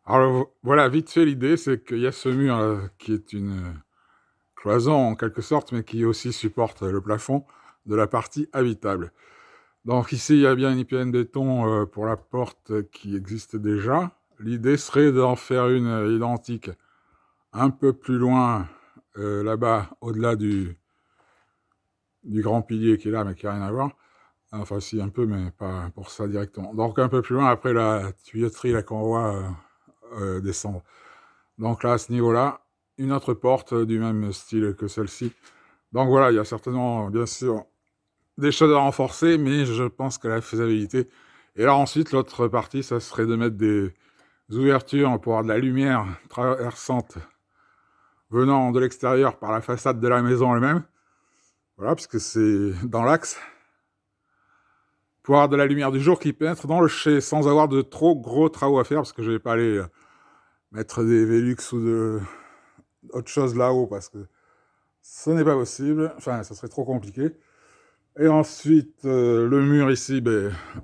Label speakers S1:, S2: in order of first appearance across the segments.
S1: Alors voilà, vite fait, l'idée, c'est qu'il y a ce mur qui est une cloison en quelque sorte, mais qui aussi supporte le plafond de la partie habitable. Donc ici, il y a bien une IPN béton pour la porte qui existe déjà. L'idée serait d'en faire une identique un peu plus loin, là-bas, au-delà du grand pilier qui est là, mais qui n'a rien à voir. Enfin, si, un peu, mais pas pour ça directement. Donc un peu plus loin, après la tuyauterie là qu'on voit descendre. Donc là, à ce niveau-là, une autre porte du même style que celle-ci. Donc voilà, il y a certainement, bien sûr, des choses à renforcer, mais je pense qu'à la faisabilité. Et là, ensuite, l'autre partie, ça serait de mettre des ouvertures pour avoir de la lumière traversante venant de l'extérieur par la façade de la maison elle-même. Voilà, puisque c'est dans l'axe. Pour avoir de la lumière du jour qui pénètre dans le chai sans avoir de trop gros travaux à faire, parce que je vais pas aller mettre des Velux ou autre chose là-haut, parce que ce n'est pas possible. Enfin, ça serait trop compliqué. Et ensuite, le mur ici,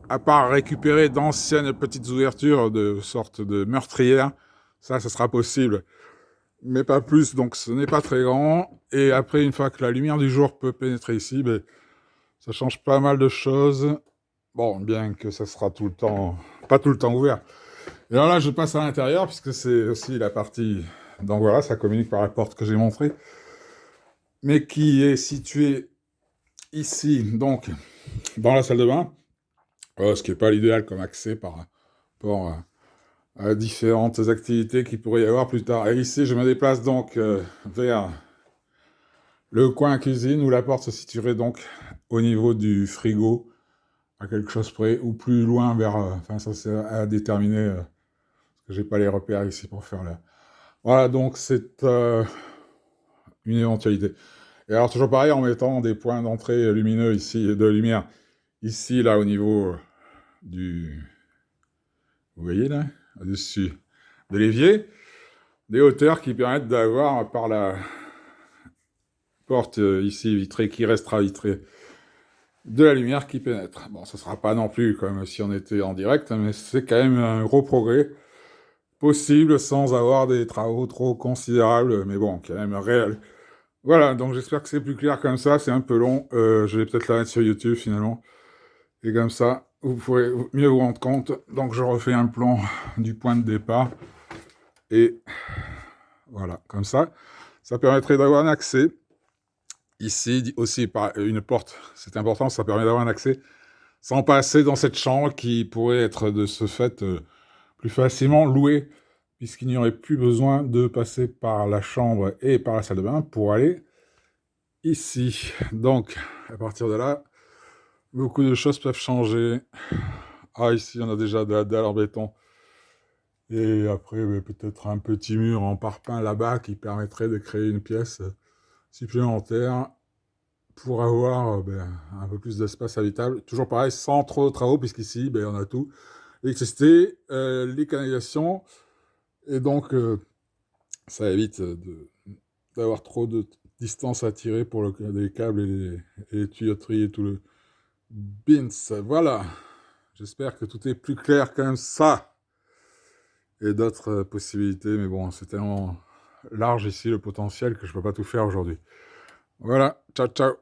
S1: à part récupérer d'anciennes petites ouvertures de sorte de meurtrières, ça sera possible, mais pas plus, donc ce n'est pas très grand. Et après, une fois que la lumière du jour peut pénétrer ici, ça change pas mal de choses. Bon, bien que ça sera tout le temps, pas tout le temps ouvert. Et alors là, je passe à l'intérieur, puisque c'est aussi la partie... Donc voilà, ça communique par la porte que j'ai montrée, mais qui est située ici, donc, dans la salle de bain, ce qui n'est pas l'idéal comme accès par rapport à différentes activités qu'il pourrait y avoir plus tard. Et ici, je me déplace donc vers le coin cuisine, où la porte se situerait donc au niveau du frigo, à quelque chose près, ou plus loin vers... Enfin, ça c'est à déterminer, parce que j'ai pas les repères ici pour faire là. Voilà, donc c'est une éventualité. Et alors, toujours pareil, en mettant des points d'entrée lumineux ici, de lumière, ici, là, au niveau du... Vous voyez, là, au-dessus de l'évier, des hauteurs qui permettent d'avoir, par la porte ici vitrée, qui restera vitrée, de la lumière qui pénètre. Bon, ça sera pas non plus comme si on était en direct, mais c'est quand même un gros progrès possible sans avoir des travaux trop considérables, mais bon, quand même réel. Voilà, donc j'espère que c'est plus clair comme ça, c'est un peu long, je vais peut-être la mettre sur YouTube finalement, et comme ça, vous pourrez mieux vous rendre compte. Donc je refais un plan du point de départ, et voilà, comme ça permettrait d'avoir un accès. Ici aussi, par une porte, c'est important, ça permet d'avoir un accès sans passer dans cette chambre qui pourrait être de ce fait plus facilement louée, puisqu'il n'y aurait plus besoin de passer par la chambre et par la salle de bain pour aller ici. Donc, à partir de là, beaucoup de choses peuvent changer. Ah, ici, on a déjà de la dalle en béton. Et après, peut-être un petit mur en parpaing là-bas qui permettrait de créer une pièce supplémentaire pour avoir un peu plus d'espace habitable. Toujours pareil, sans trop de travaux, puisqu'ici, on a tout. L'électricité, les canalisations, et donc ça évite d'avoir trop de distance à tirer pour les câbles et les tuyauteries et tout le bins. Voilà, j'espère que tout est plus clair comme ça. Et d'autres possibilités, mais bon, c'est tellement large ici le potentiel que je ne peux pas tout faire aujourd'hui. Voilà, ciao ciao.